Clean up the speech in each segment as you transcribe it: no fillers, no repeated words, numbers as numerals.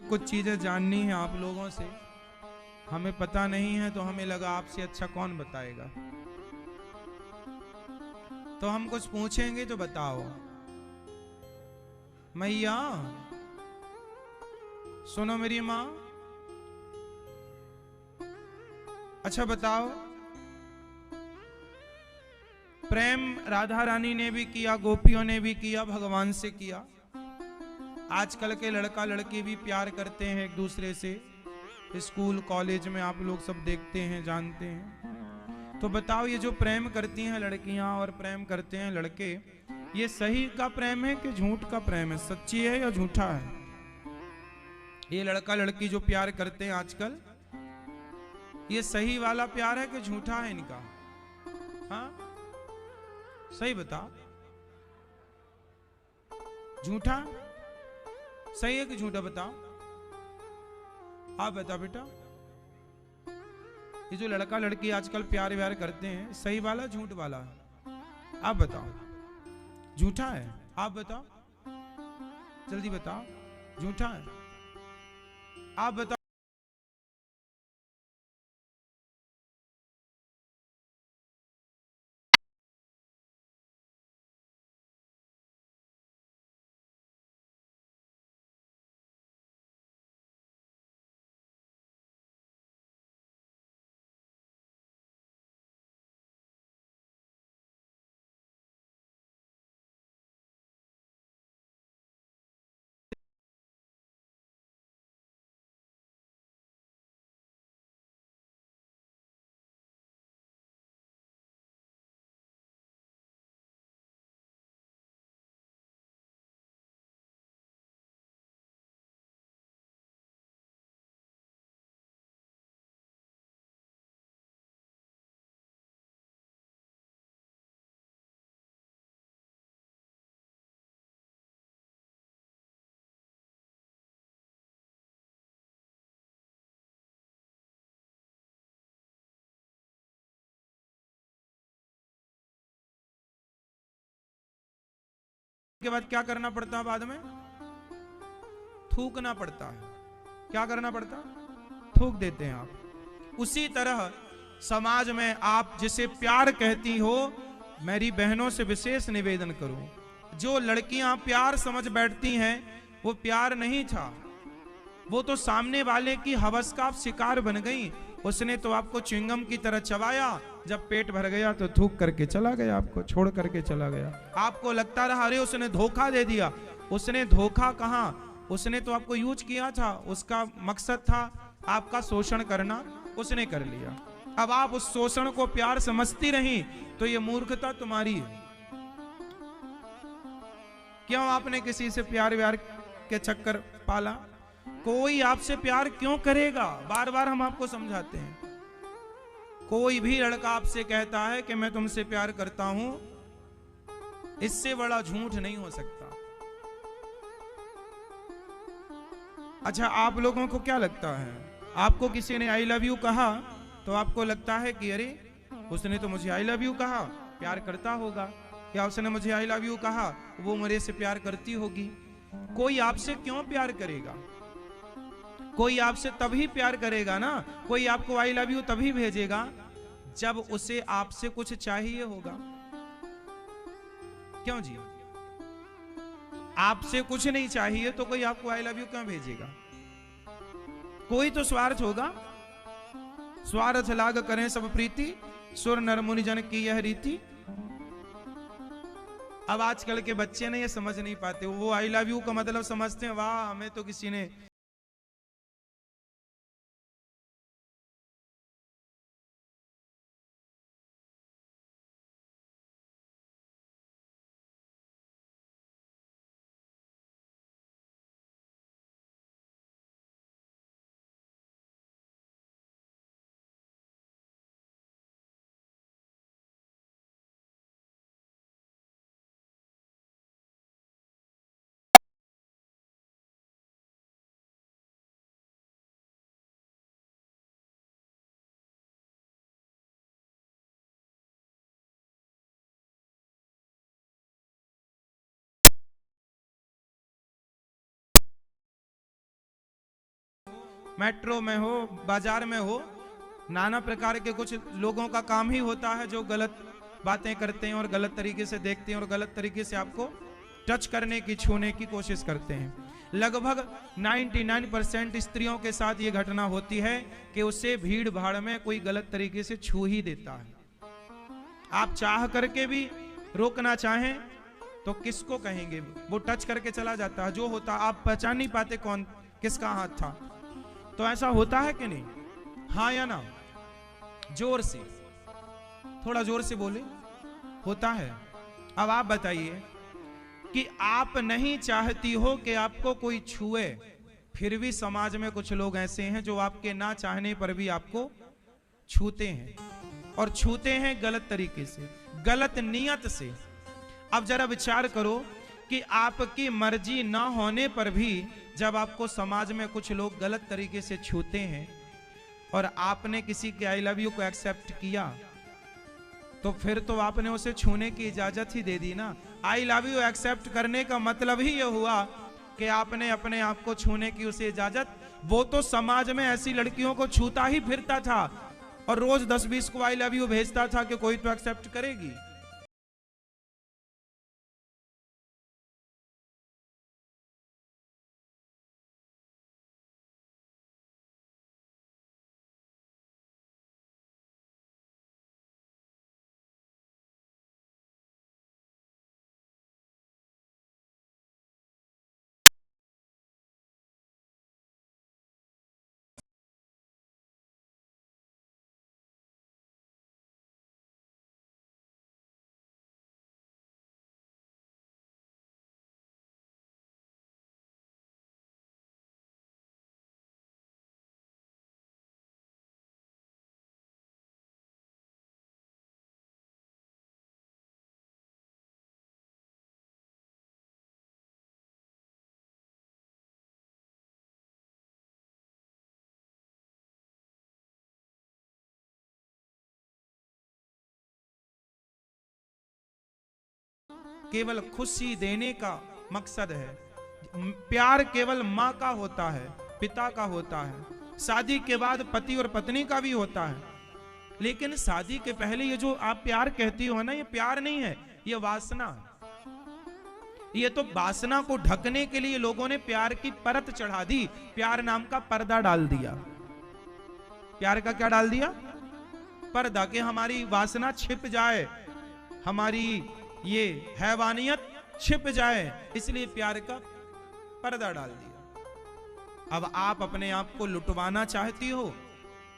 कुछ चीजें जाननी है आप लोगों से, हमें पता नहीं है तो हमें लगा आपसे अच्छा कौन बताएगा, तो हम कुछ पूछेंगे तो बताओ। मैया सुनो मेरी माँ, अच्छा बताओ, प्रेम राधा रानी ने भी किया, गोपियों ने भी किया, भगवान से किया। आजकल के लड़का लड़की भी प्यार करते हैं एक दूसरे से, स्कूल कॉलेज में आप लोग सब देखते हैं जानते हैं। तो बताओ, ये जो प्रेम करती हैं लड़कियां और प्रेम करते हैं लड़के, ये सही का प्रेम है कि झूठ का प्रेम है, सच्ची है या झूठा है? ये लड़का लड़की जो प्यार करते हैं आजकल, ये सही वाला प्यार है कि झूठा है इनका? हाँ सही बताओ, झूठा सही है कि झूठा बताओ, आप बताओ बेटा। ये जो लड़का लड़की आजकल प्यार व्यार करते हैं, सही वाला झूठ वाला है? आप बताओ। झूठा है, आप बताओ, जल्दी बताओ। झूठा है, आप बताओ। के बाद क्या करना पड़ता है? बाद में थूकना पड़ता है। क्या करना पड़ता? थूक देते हैं आप। उसी तरह समाज में आप जिसे प्यार कहती हो, मेरी बहनों से विशेष निवेदन करूं, जो लड़कियां प्यार समझ बैठती हैं वो प्यार नहीं था, वो तो सामने वाले की हवस का आप शिकार बन गई। उसने तो आपको च्युइंगम की तरह चबाया, जब पेट भर गया तो थूक करके चला गया, आपको छोड़ करके चला गया। आपको लगता रहा अरे उसने धोखा दे दिया। उसने धोखा कहां, उसने तो आपको यूज किया था, उसका मकसद था आपका शोषण करना, उसने कर लिया। अब आप उस शोषण को प्यार समझती रही तो ये मूर्खता तुम्हारी है। क्यों आपने किसी से प्यार व्यार के चक्कर पाला? कोई आपसे प्यार क्यों करेगा? बार बार हम आपको समझाते हैं। कोई भी लड़का आपसे कहता है कि मैं तुमसे प्यार करता हूं, इससे बड़ा झूठ नहीं हो सकता। अच्छा, आप लोगों को क्या लगता है, आपको किसी ने आई लव यू कहा तो आपको लगता है कि अरे उसने तो मुझे आई लव यू कहा, प्यार करता होगा, या उसने मुझे आई लव यू कहा वो मेरे से प्यार करती होगी। कोई आपसे क्यों प्यार करेगा? कोई आपसे तभी प्यार करेगा ना, कोई आपको आई लव यू तभी भेजेगा जब उसे आपसे कुछ चाहिए होगा। क्यों जी? आपसे कुछ नहीं चाहिए तो कोई आपको आई लव यू क्यों भेजेगा? कोई तो स्वार्थ होगा। स्वार्थ लाग करें सब प्रीति, सुर नर मुनि जन की यह रीति। अब आजकल के बच्चे ने ये समझ नहीं पाते, वो आई लव यू का मतलब समझते हैं वाह हमें तो किसी ने मेट्रो में हो, बाजार में हो, नाना प्रकार के कुछ लोगों का काम ही होता है जो गलत बातें करते हैं और गलत तरीके से देखते हैं और गलत तरीके से आपको टच करने की, छूने की कोशिश करते हैं। लगभग 99% स्त्रियों के साथ ये घटना होती है कि उसे भीड़ भाड़ में कोई गलत तरीके से छू ही देता है। आप चाह करके भी रोकना चाहें तो किसको कहेंगे, वो टच करके चला जाता है। जो होता आप पहचान नहीं पाते कौन किसका हाथ था। तो ऐसा होता है कि नहीं? हाँ या ना? जोर से, थोड़ा जोर से बोले। होता है। अब आप बताइए कि आप नहीं चाहती हो कि आपको कोई छुए, फिर भी समाज में कुछ लोग ऐसे हैं जो आपके ना चाहने पर भी आपको छूते हैं, और छूते हैं गलत तरीके से, गलत नियत से। अब जरा विचार करो कि आपकी मर्जी ना होने पर भी जब आपको समाज में कुछ लोग गलत तरीके से छूते हैं और आपने किसी के आई लव यू को एक्सेप्ट किया, तो फिर तो आपने उसे छूने की इजाजत ही दे दी ना। आई लव यू एक्सेप्ट करने का मतलब ही यह हुआ कि आपने अपने आप को छूने की उसे इजाजत। वो तो समाज में ऐसी लड़कियों को छूता ही फिरता था और रोज 10-20 को आई लव यू भेजता था कि कोई तो एक्सेप्ट करेगी। केवल खुशी देने का मकसद है। प्यार केवल माँ का होता है, पिता का होता है, शादी के बाद पति और पत्नी का भी होता है। लेकिन शादी के पहले ये जो आप प्यार कहती हो ना, ये प्यार नहीं है, ये वासना है। ये तो वासना को ढकने के लिए लोगों ने प्यार की परत चढ़ा दी, प्यार नाम का पर्दा डाल दिया। प्यार का क्या डाल दिया? पर्दा, कि हमारी वासना छिप जाए, हमारी ये हैवानियत छिप जाए, इसलिए प्यार का पर्दा डाल दिया। अब आप अपने आप को लुटवाना चाहती हो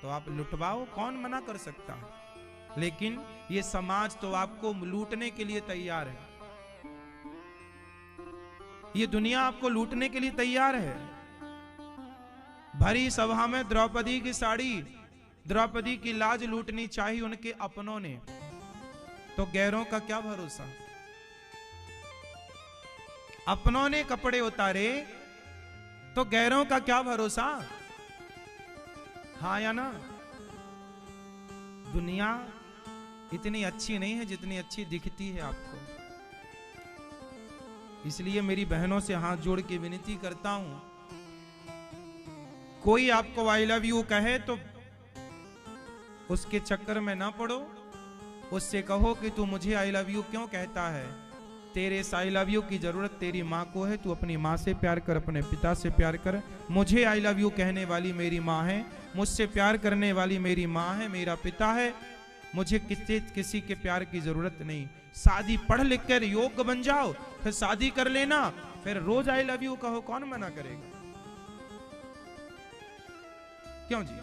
तो आप लुटवाओ, कौन मना कर सकता है। लेकिन ये समाज तो आपको लूटने के लिए तैयार है, ये दुनिया आपको लूटने के लिए तैयार है। भरी सभा में द्रौपदी की साड़ी, द्रौपदी की लाज लूटनी चाहिए उनके अपनों ने, तो गैरों का क्या भरोसा। अपनों ने कपड़े उतारे तो गैरों का क्या भरोसा। हाँ या ना? दुनिया इतनी अच्छी नहीं है जितनी अच्छी दिखती है आपको। इसलिए मेरी बहनों से हाथ जोड़ के विनती करता हूं, कोई आपको आई लव यू कहे तो उसके चक्कर में ना पड़ो। उससे कहो कि तू मुझे आई लव यू क्यों कहता है, तेरे इस आई लव यू की जरूरत तेरी माँ को है। तू अपनी माँ से प्यार कर, अपने पिता से प्यार कर। मुझे आई लव यू कहने वाली मेरी माँ है, मुझसे प्यार करने वाली मेरी माँ है, मेरा पिता है। मुझे किसी के प्यार की जरूरत नहीं। शादी पढ़ लिख कर योग्य बन जाओ, फिर शादी कर लेना, फिर रोज आई लव यू कहो, कौन मना करेगा। क्यों जी,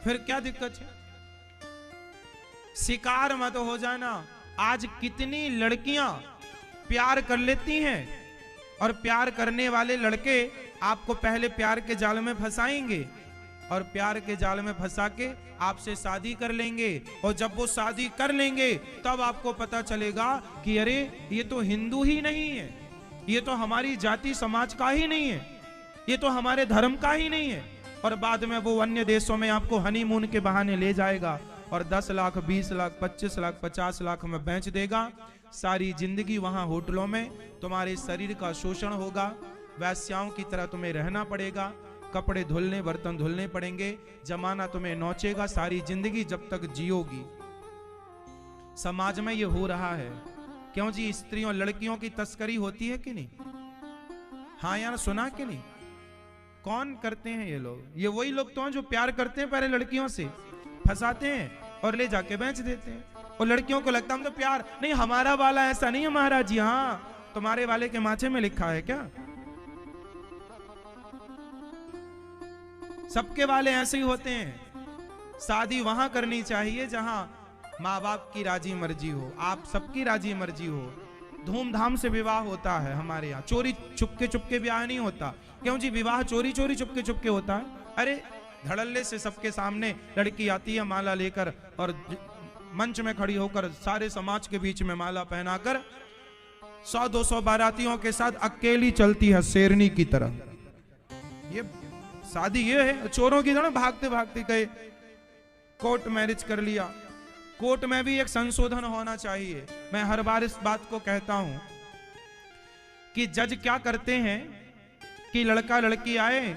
फिर क्या दिक्कत है। शिकार मत हो जाना। आज कितनी लड़कियां प्यार कर लेती हैं और प्यार करने वाले लड़के आपको पहले प्यार के जाल में फंसाएंगे और प्यार के जाल में फंसा के आपसे शादी कर लेंगे। और जब वो शादी कर लेंगे तब आपको पता चलेगा कि अरे ये तो हिंदू ही नहीं है, ये तो हमारी जाति समाज का ही नहीं है, ये तो हमारे धर्म का ही नहीं है। और बाद में वो अन्य देशों में आपको हनीमून के बहाने ले जाएगा और 10 लाख 20 लाख 25 लाख 50 लाख में बेच देगा। सारी जिंदगी वहां होटलों में तुम्हारे शरीर का शोषण होगा, वैश्याओं की तरह तुम्हें रहना पड़ेगा, कपड़े धुलने बर्तन धुलने पड़ेंगे, जमाना तुम्हें नोचेगा सारी जिंदगी जब तक जियोगी। समाज में ये हो रहा है। क्यों जी? स्त्रियों लड़कियों की तस्करी होती है कि नहीं? हाँ यार, सुना कि नहीं? कौन करते हैं ये लोग? ये वही लोग तो हैं जो प्यार करते हैं, पहले लड़कियों से फंसाते हैं और ले जाके बेच देते हैं। और लड़कियों को लगता है हम तो प्यार नहीं, हमारा वाला ऐसा नहीं है महाराज जी। हाँ, तुम्हारे वाले के माथे में लिखा है क्या? सबके वाले ऐसे ही होते हैं। शादी वहां करनी चाहिए जहां माँ बाप की राजी मर्जी हो, आप सबकी राजी मर्जी हो। धूमधाम से विवाह होता है हमारे यहाँ, चोरी चुपके विवाह नहीं होता। क्यों जी? विवाह चोरी चुपके होता है। अरे धड़ल्ले से सबके सामने लड़की आती है माला लेकर और मंच में खड़ी होकर सारे समाज के बीच में माला पहनाकर 100-200 बारातियों के साथ अकेली चलती है शेरनी की तरह। ये शादी ये है चोरों की तरह, भागते भागते गए कोर्ट मैरिज कर लिया। कोर्ट में भी एक संशोधन होना चाहिए। मैं हर बार इस बात को कहता हूं कि जज क्या करते हैं कि लड़का लड़की आए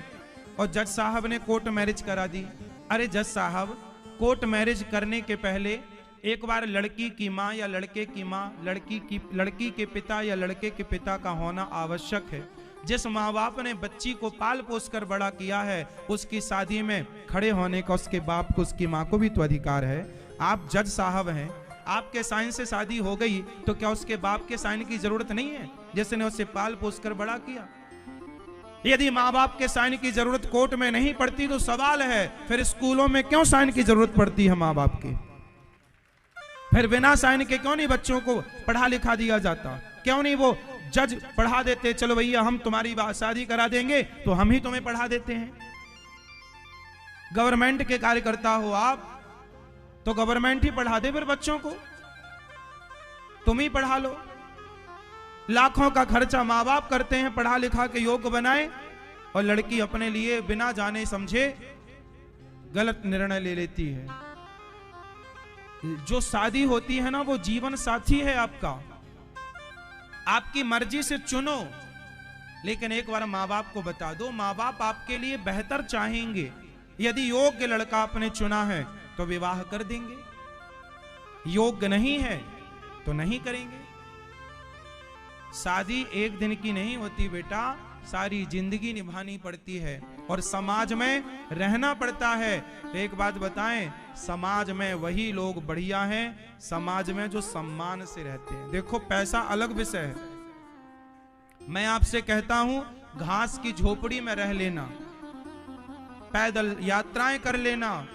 और जज साहब ने कोर्ट मैरिज करा दी। अरे जज साहब, कोर्ट मैरिज करने के पहले एक बार लड़की की माँ या लड़के की माँ, लड़की के पिता या लड़के के पिता का होना आवश्यक है। जिस माँ बाप ने बच्ची को पाल पोस कर बड़ा किया है, उसकी शादी में खड़े होने का उसके बाप को, उसकी माँ को भी तो अधिकार है। आप जज साहब हैं, आपके साइन से शादी हो गई तो क्या उसके बाप के साइन की जरूरत नहीं है, जिसने उसे पाल पोस कर बड़ा किया? यदि माँ बाप के साइन की जरूरत कोर्ट में नहीं पड़ती तो सवाल है फिर स्कूलों में क्यों साइन की जरूरत पड़ती है माँ बाप की? फिर बिना साइन के क्यों नहीं बच्चों को पढ़ा लिखा दिया जाता? क्यों नहीं वो जज पढ़ा देते? चलो भैया हम तुम्हारी शादी करा देंगे तो हम ही तुम्हें पढ़ा देते हैं। गवर्नमेंट के कार्यकर्ता हो आप तो गवर्नमेंट ही पढ़ा दे फिर बच्चों को, तुम ही पढ़ा लो। लाखों का खर्चा माँ बाप करते हैं पढ़ा लिखा के योग्य बनाए, और लड़की अपने लिए बिना जाने समझे गलत निर्णय ले लेती है। जो शादी होती है ना वो जीवन साथी है आपका, आपकी मर्जी से चुनो। लेकिन एक बार माँ बाप को बता दो, माँ बाप आपके लिए बेहतर चाहेंगे। यदि योग्य लड़का आपने चुना है तो विवाह कर देंगे, योग्य नहीं है तो नहीं करेंगे। शादी एक दिन की नहीं होती बेटा, सारी जिंदगी निभानी पड़ती है और समाज में रहना पड़ता है। तो एक बात बताएं, समाज में वही लोग बढ़िया हैं समाज में जो सम्मान से रहते हैं। देखो पैसा अलग विषय है, मैं आपसे कहता हूं घास की झोपड़ी में रह लेना, पैदल यात्राएं कर लेना,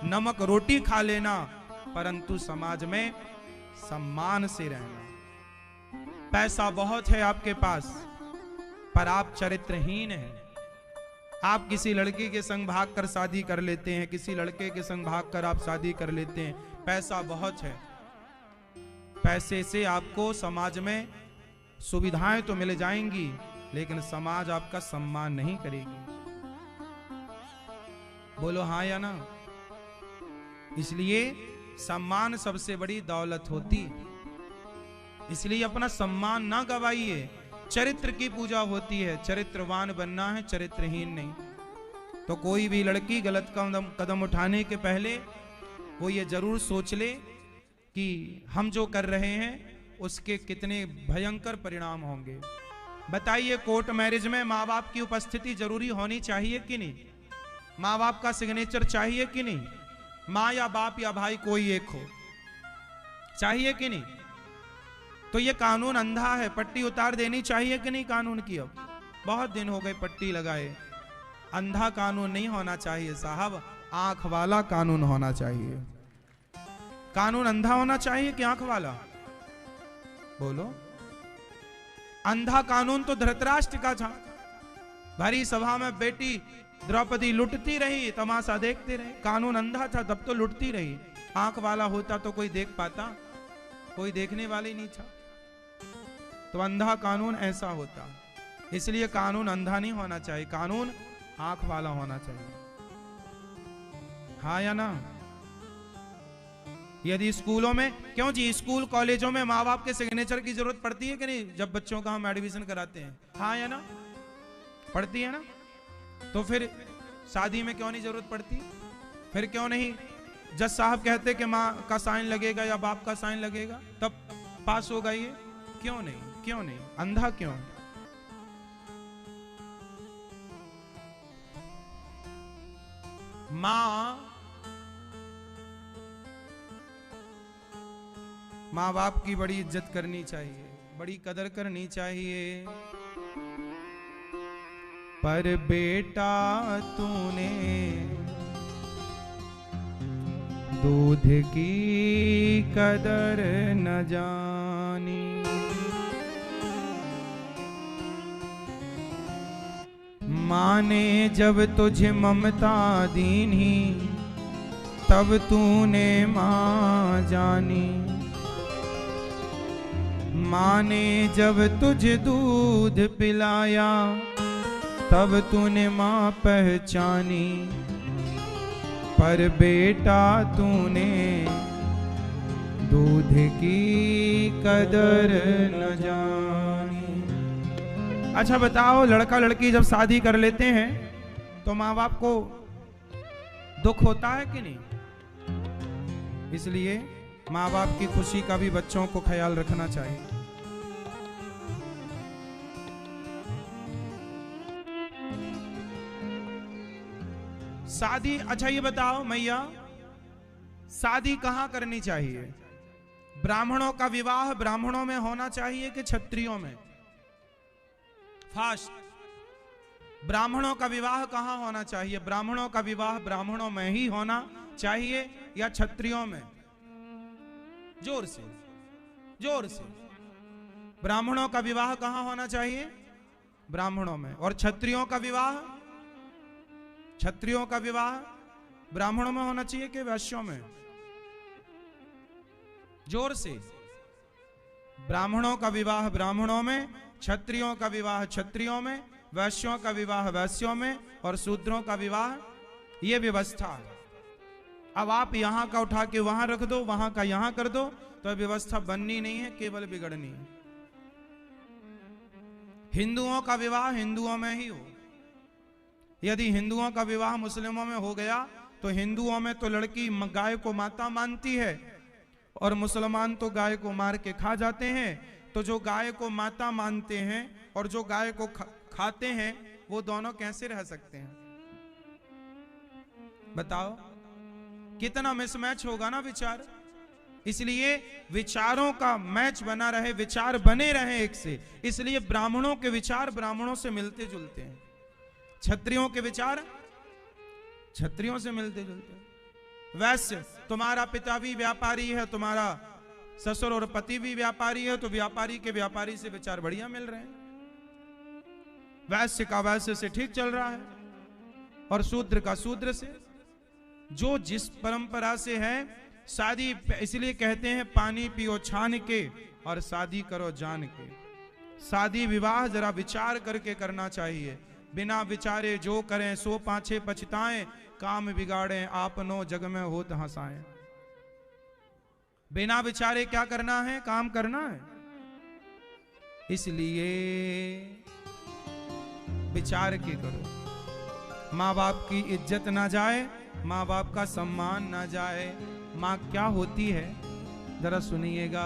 नमक रोटी खा लेना, परंतु समाज में सम्मान से रहना। पैसा बहुत है आपके पास पर आप चरित्रहीन हैं। आप किसी लड़की के संग भागकर शादी कर लेते हैं, किसी लड़के के संग भागकर आप शादी कर लेते हैं। पैसा बहुत है, पैसे से आपको समाज में सुविधाएं तो मिल जाएंगी लेकिन समाज आपका सम्मान नहीं करेगी। बोलो हाँ या ना? इसलिए सम्मान सबसे बड़ी दौलत होती है, इसलिए अपना सम्मान ना गवाइए। चरित्र की पूजा होती है, चरित्रवान बनना है, चरित्रहीन नहीं। तो कोई भी लड़की गलत कदम उठाने के पहले वो ये जरूर सोच ले कि हम जो कर रहे हैं उसके कितने भयंकर परिणाम होंगे। बताइए, कोर्ट मैरिज में माँ बाप की उपस्थिति जरूरी होनी चाहिए कि नहीं? माँ बाप का सिग्नेचर चाहिए कि नहीं? माँ या बाप या भाई कोई एक हो, चाहिए कि नहीं? तो ये कानून अंधा है, पट्टी उतार देनी चाहिए कि नहीं कानून की? अब बहुत दिन हो गए पट्टी लगाए। अंधा कानून नहीं होना चाहिए साहब, आंख वाला कानून होना चाहिए। कानून अंधा होना चाहिए कि आंख वाला? बोलो। अंधा कानून तो धृतराष्ट्र का था, भरी सभा में बेटी द्रौपदी लुटती रही, तमाशा देखते रहे। कानून अंधा था तब तो लुटती रही। आंख वाला होता तो कोई देख पाता? कोई देखने वाले नहीं था। तो अंधा कानून ऐसा होता, इसलिए कानून अंधा नहीं होना चाहिए, कानून आंख वाला होना चाहिए। हाँ या ना? यदि स्कूलों में, क्यों जी स्कूल कॉलेजों में माँ बाप के सिग्नेचर की जरूरत पड़ती है कि नहीं जब बच्चों का हम एडमिशन कराते हैं? हाँ या ना? पड़ती है ना? तो फिर शादी में क्यों नहीं जरूरत पड़ती? फिर क्यों नहीं जज साहब कहते कि माँ का साइन लगेगा या बाप का साइन लगेगा तब पास होगा ये? क्यों नहीं? क्यों नहीं? अंधा क्यों? माँ बाप की बड़ी इज्जत करनी चाहिए, बड़ी कदर करनी चाहिए। पर बेटा तूने दूध की कदर न जानी, माँ ने जब तुझे ममता दीनी तब तूने माँ जानी, माँ ने जब तुझे दूध पिलाया तब तूने माँ पहचानी, पर बेटा तूने दूध की कदर न जानी। अच्छा बताओ, लड़का लड़की जब शादी कर लेते हैं तो माँ बाप को दुख होता है कि नहीं? इसलिए माँ बाप की खुशी का भी बच्चों को ख्याल रखना चाहिए। शादी, अच्छा ये बताओ मैया, शादी कहां करनी चाहिए? ब्राह्मणों का विवाह ब्राह्मणों में होना चाहिए कि क्षत्रियों में? फास्ट, ब्राह्मणों का विवाह कहां होना चाहिए? ब्राह्मणों का विवाह ब्राह्मणों में ही होना चाहिए या क्षत्रियों में? जोर से, जोर से। ब्राह्मणों का विवाह कहां होना चाहिए? ब्राह्मणों में। और क्षत्रियों का विवाह? क्षत्रियों का विवाह ब्राह्मणों में होना चाहिए कि वैश्यों में? जोर से। ब्राह्मणों का विवाह ब्राह्मणों में, क्षत्रियों का विवाह क्षत्रियों में, वैश्यों का विवाह वैश्यों में और शूद्रों का विवाह, यह व्यवस्था है। अब आप यहां का उठा के वहां रख दो, वहां का यहां कर दो, तो व्यवस्था बननी नहीं है, केवल बिगड़नी है। हिंदुओं का विवाह हिंदुओं में ही हो। यदि हिंदुओं का विवाह मुस्लिमों में हो गया तो हिंदुओं में तो लड़की गाय को माता मानती है और मुसलमान तो गाय को मार के खा जाते हैं। तो जो गाय को माता मानते हैं और जो गाय को खाते हैं वो दोनों कैसे रह सकते हैं? बताओ, कितना मिसमैच होगा ना विचार। इसलिए विचारों का मैच बना रहे, विचार बने रहे एक से, इसलिए ब्राह्मणों के विचार ब्राह्मणों से मिलते जुलते हैं, क्षत्रियों के विचार क्षत्रियों से मिलते जुलते। वैश्य, तुम्हारा पिता भी व्यापारी है, तुम्हारा ससुर और पति भी व्यापारी है, तो व्यापारी के व्यापारी से विचार बढ़िया मिल रहे हैं। वैश्य का वैश्य से ठीक चल रहा है और शूद्र का शूद्र से, जो जिस परंपरा से है। शादी इसलिए कहते हैं पानी पियो छान के और शादी करो जान के। शादी विवाह जरा विचार करके करना चाहिए, बिना विचारे जो करें सो पाछे पछताएं, काम बिगाड़े आपनो जग में होत हंसाएं। बिना विचारे क्या करना है? काम करना है। इसलिए विचार के करो, माँ बाप की इज्जत ना जाए, माँ बाप का सम्मान ना जाए। माँ क्या होती है जरा सुनिएगा।